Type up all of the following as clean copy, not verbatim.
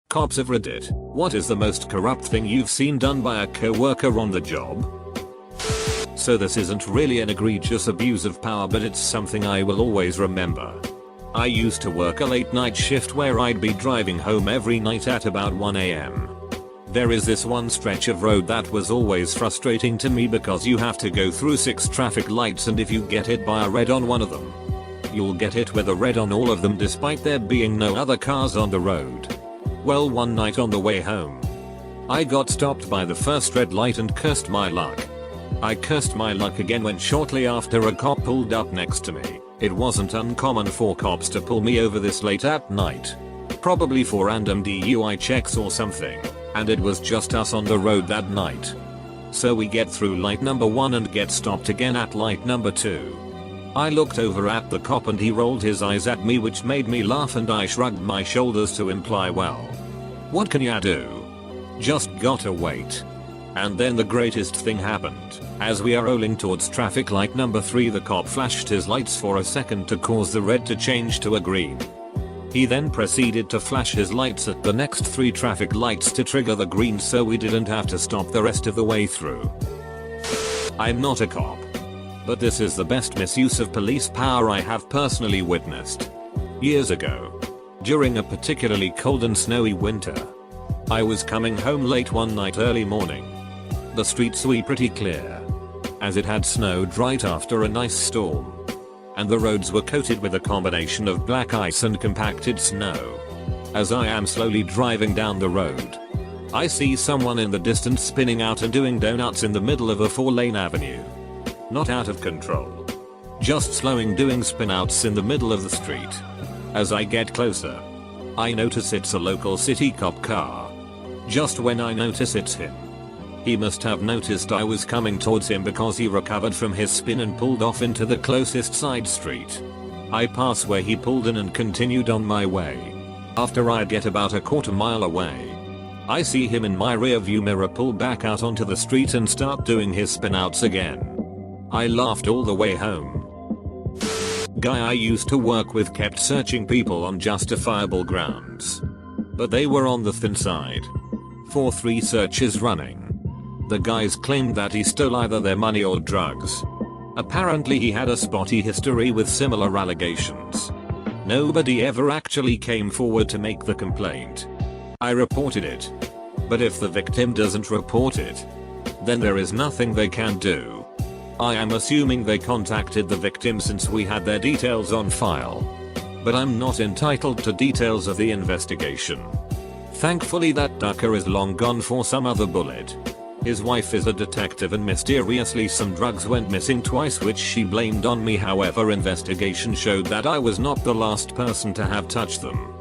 Cops of Reddit, what is the most corrupt thing you've seen done by a coworker on the job? So this isn't really an egregious abuse of power, but it's something I will always remember. I used to work a late night shift where I'd be driving home every night at about 1 AM. There is this one stretch of road that was always frustrating to me because you have to go through 6 traffic lights, and if you get hit by a red on one of them, you'll get hit with a red on all of them despite there being no other cars on the road. Well, one night on the way home, I got stopped by the first red light and cursed my luck. I cursed my luck again when shortly after a cop pulled up next to me. It wasn't uncommon for cops to pull me over this late at night. Probably for random DUI checks or something. And it was just us on the road that night. So we get through light number 1 and get stopped again at light number 2. I looked over at the cop and he rolled his eyes at me, which made me laugh, and I shrugged my shoulders to imply, well, what can ya do? Just gotta wait. And then the greatest thing happened. As we are rolling towards traffic light number 3, the cop flashed his lights for a second to cause the red to change to a green. He then proceeded to flash his lights at the next 3 traffic lights to trigger the green, so we didn't have to stop the rest of the way through. I'm not a cop, but this is the best misuse of police power I have personally witnessed. Years ago, during a particularly cold and snowy winter, I was coming home late one night early morning. The streets were pretty clear, as it had snowed right after a nice storm, and the roads were coated with a combination of black ice and compacted snow. As I am slowly driving down the road, I see someone in the distance spinning out and doing donuts in the middle of a 4-lane avenue. Not out of control, just slowing, doing spinouts in the middle of the street. As I get closer, I notice it's a local city cop car. Just when I notice it's him, he must have noticed I was coming towards him because he recovered from his spin and pulled off into the closest side street. I pass where he pulled in and continued on my way. After I get about a quarter mile away, I see him in my rearview mirror pull back out onto the street and start doing his spinouts again. I laughed all the way home. Guy I used to work with kept searching people on justifiable grounds, but they were on the thin side. For 3 searches running, the guys claimed that he stole either their money or drugs. Apparently he had a spotty history with similar allegations. Nobody ever actually came forward to make the complaint. I reported it. But if the victim doesn't report it, then there is nothing they can do. I am assuming they contacted the victim since we had their details on file. But I'm not entitled to details of the investigation. Thankfully that ducker is long gone for some other bullet. His wife is a detective and mysteriously some drugs went missing twice, which she blamed on me. However, investigation showed that I was not the last person to have touched them.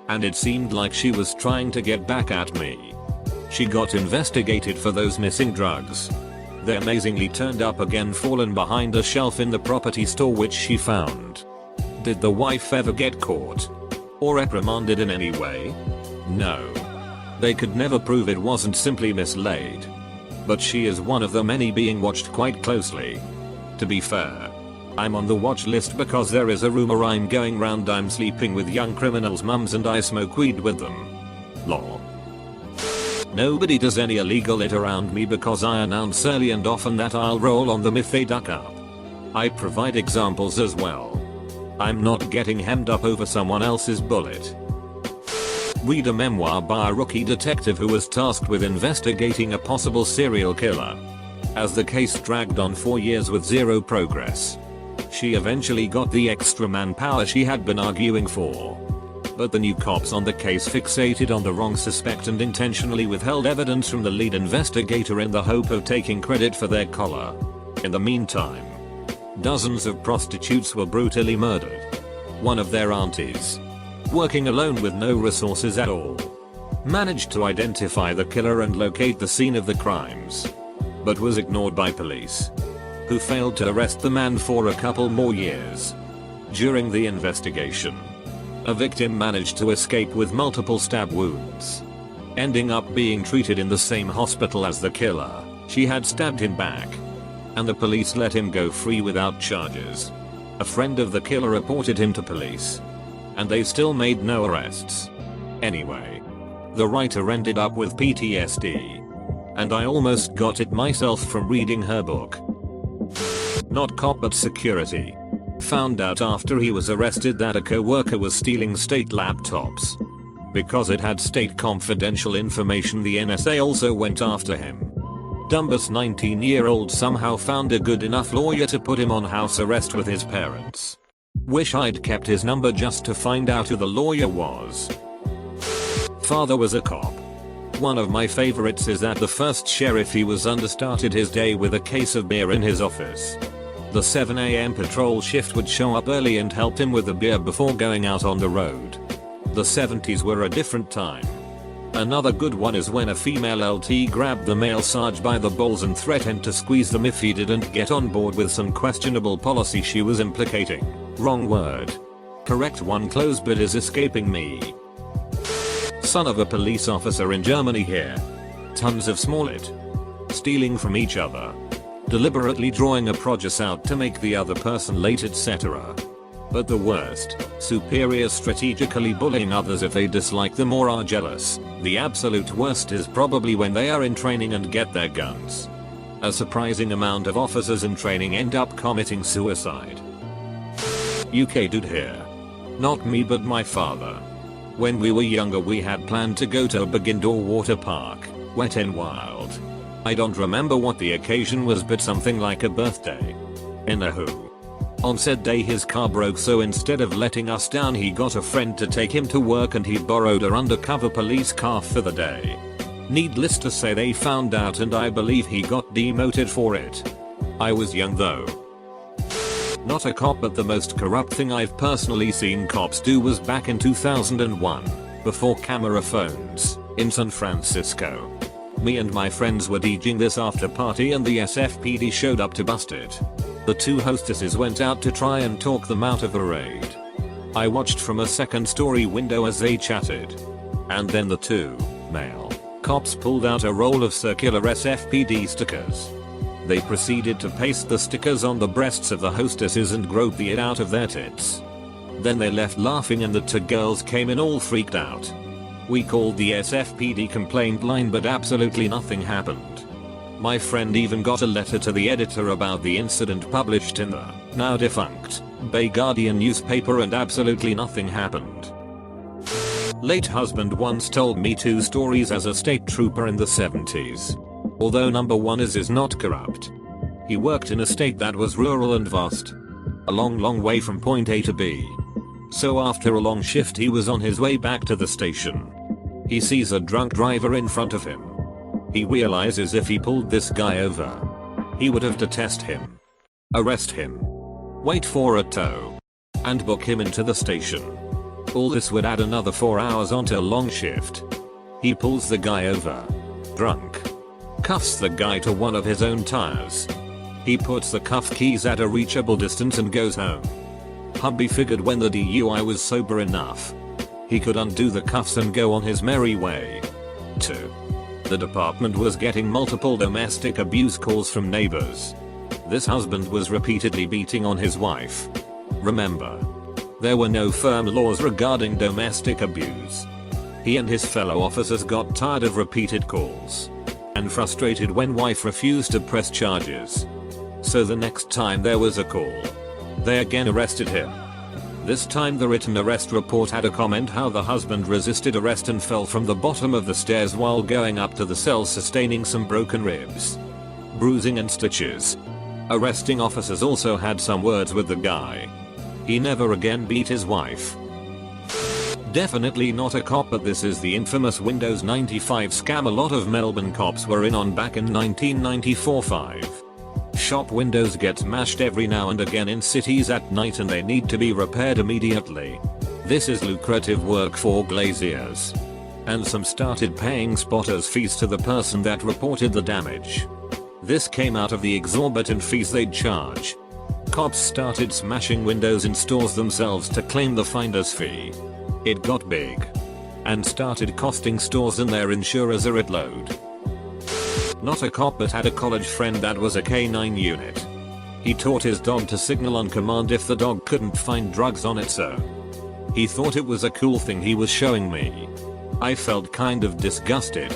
And it seemed like she was trying to get back at me. She got investigated for those missing drugs. They amazingly turned up again, fallen behind a shelf in the property store which she found. Did the wife ever get caught? Or reprimanded in any way? No. They could never prove it wasn't simply mislaid. But she is one of the many being watched quite closely. To be fair, I'm on the watch list because there is a rumor I'm going round I'm sleeping with young criminals' mums and I smoke weed with them. Lol. Nobody does any illegal it around me because I announce early and often that I'll roll on them if they duck up. I provide examples as well. I'm not getting hemmed up over someone else's bullet. Read a memoir by a rookie detective who was tasked with investigating a possible serial killer. As the case dragged on for years with zero progress, she eventually got the extra manpower she had been arguing for. But the new cops on the case fixated on the wrong suspect and intentionally withheld evidence from the lead investigator in the hope of taking credit for their collar. In the meantime, dozens of prostitutes were brutally murdered. One of their aunties, working alone with no resources at all, managed to identify the killer and locate the scene of the crimes, but was ignored by police, who failed to arrest the man for a couple more years. During the investigation, a victim managed to escape with multiple stab wounds, ending up being treated in the same hospital as the killer. She had stabbed him back, and the police let him go free without charges. A friend of the killer reported him to police, and they still made no arrests. Anyway, The writer ended up with PTSD. And I almost got it myself from reading her book. Not cop but security. Found out after he was arrested that a coworker was stealing state laptops. Because it had state confidential information, the NSA also went after him. Dumbus 19-year-old somehow found a good enough lawyer to put him on house arrest with his parents. Wish I'd kept his number just to find out who the lawyer was. Father was a cop. One of my favorites is that the first sheriff he was under started his day with a case of beer in his office. The 7 AM patrol shift would show up early and help him with a beer before going out on the road. The 70s were a different time. Another good one is when a female LT grabbed the male Sarge by the balls and threatened to squeeze them if he didn't get on board with some questionable policy she was implicating. Wrong word. Correct one, close but is escaping me. Son of a police officer in Germany here. Tons of small-it. Stealing from each other. Deliberately drawing a project out to make the other person late, etc. But the worst, superiors strategically bullying others if they dislike them or are jealous. The absolute worst is probably when they are in training and get their guns. A surprising amount of officers in training end up committing suicide. UK dude here. Not me but my father. When we were younger we had planned to go to a big indoor water park, Wet n Wild. I don't remember what the occasion was but something like a birthday. Anywho. On said day his car broke, so instead of letting us down he got a friend to take him to work and he borrowed a undercover police car for the day. Needless to say they found out and I believe he got demoted for it. I was young though. Not a cop but the most corrupt thing I've personally seen cops do was back in 2001, before camera phones, in San Francisco. Me and my friends were DJing this after party and the SFPD showed up to bust it. The two hostesses went out to try and talk them out of a raid. I watched from a second story window as they chatted. And then the two male cops pulled out a roll of circular SFPD stickers. They proceeded to paste the stickers on the breasts of the hostesses and grope the it out of their tits. Then they left laughing and the two girls came in all freaked out. We called the SFPD complaint line but absolutely nothing happened. My friend even got a letter to the editor about the incident published in the now defunct Bay Guardian newspaper and absolutely nothing happened. Late husband once told me two stories as a state trooper in the 70s. Although number one is not corrupt. He worked in a state that was rural and vast. A long way from point A to B. So after a long shift he was on his way back to the station. He sees a drunk driver in front of him. He realizes if he pulled this guy over, he would have to test him, arrest him, wait for a tow, and book him into the station. All this would add another 4 hours onto a long shift. He pulls the guy over, drunk, cuffs the guy to one of his own tires. He puts the cuff keys at a reachable distance and goes home. Hubby figured when the DUI was sober enough, he could undo the cuffs and go on his merry way. 2. The department was getting multiple domestic abuse calls from neighbors. This husband was repeatedly beating on his wife. Remember, there were no firm laws regarding domestic abuse. He and his fellow officers got tired of repeated calls and frustrated when wife refused to press charges. So the next time there was a call, they again arrested him. This time the written arrest report had a comment how the husband resisted arrest and fell from the bottom of the stairs while going up to the cell, sustaining some broken ribs, bruising and stitches. Arresting officers also had some words with the guy. He never again beat his wife. Definitely not a cop, but this is the infamous Windows 95 scam a lot of Melbourne cops were in on back in 1994-5. Shop windows get smashed every now and again in cities at night and they need to be repaired immediately. This is lucrative work for glaziers. And some started paying spotters fees to the person that reported the damage. This came out of the exorbitant fees they'd charge. Cops started smashing windows in stores themselves to claim the finder's fee. It got big and started costing stores and their insurers a load. Not a cop, but had a college friend that was a K9 unit. He taught his dog to signal on command if the dog couldn't find drugs on its own. He thought it was a cool thing he was showing me. I felt kind of disgusted.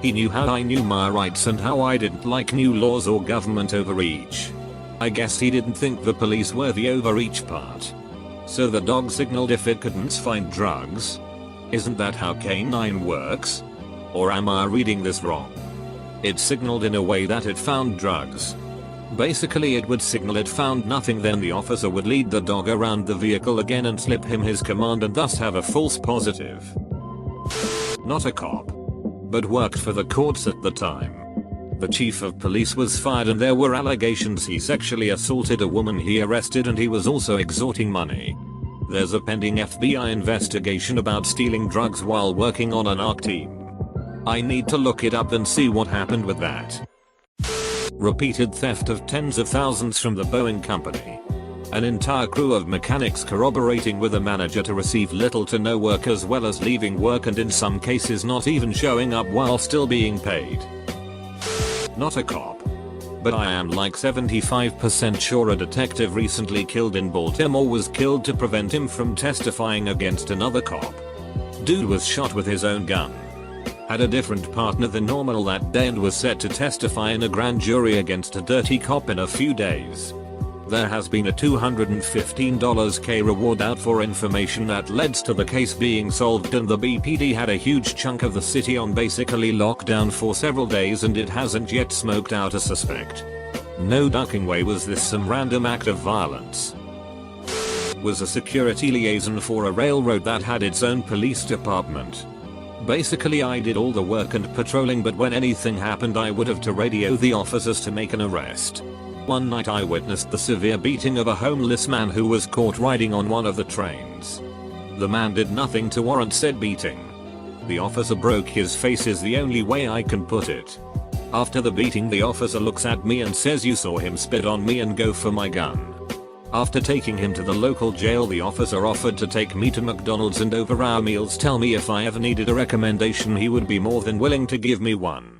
He knew how I knew my rights and how I didn't like new laws or government overreach. I guess he didn't think the police were the overreach part. So the dog signaled if it couldn't find drugs? Isn't that how K9 works? Or am I reading this wrong? It signaled in a way that it found drugs. Basically it would signal it found nothing, then the officer would lead the dog around the vehicle again and slip him his command and thus have a false positive. Not a cop, but worked for the courts at the time. The chief of police was fired and there were allegations he sexually assaulted a woman he arrested and he was also extorting money. There's a pending FBI investigation about stealing drugs while working on an ARC team. I need to look it up and see what happened with that. Repeated theft of tens of thousands from the Boeing company. An entire crew of mechanics corroborating with a manager to receive little to no work as well as leaving work and in some cases not even showing up while still being paid. Not a cop, but I am like 75% sure a detective recently killed in Baltimore was killed to prevent him from testifying against another cop. Dude was shot with his own gun. Had a different partner than normal that day and was set to testify in a grand jury against a dirty cop in a few days. There has been a $215K reward out for information that led to the case being solved, and the BPD had a huge chunk of the city on basically lockdown for several days and it hasn't yet smoked out a suspect. No ducking way was this some random act of violence. Was a security liaison for a railroad that had its own police department. Basically I did all the work and patrolling, but when anything happened I would have to radio the officers to make an arrest. One night I witnessed the severe beating of a homeless man who was caught riding on one of the trains. The man did nothing to warrant said beating. The officer broke his face is the only way I can put it. After the beating the officer looks at me and says, "You saw him spit on me and go for my gun." After taking him to the local jail the officer offered to take me to McDonald's and over our meals tell me if I ever needed a recommendation he would be more than willing to give me one.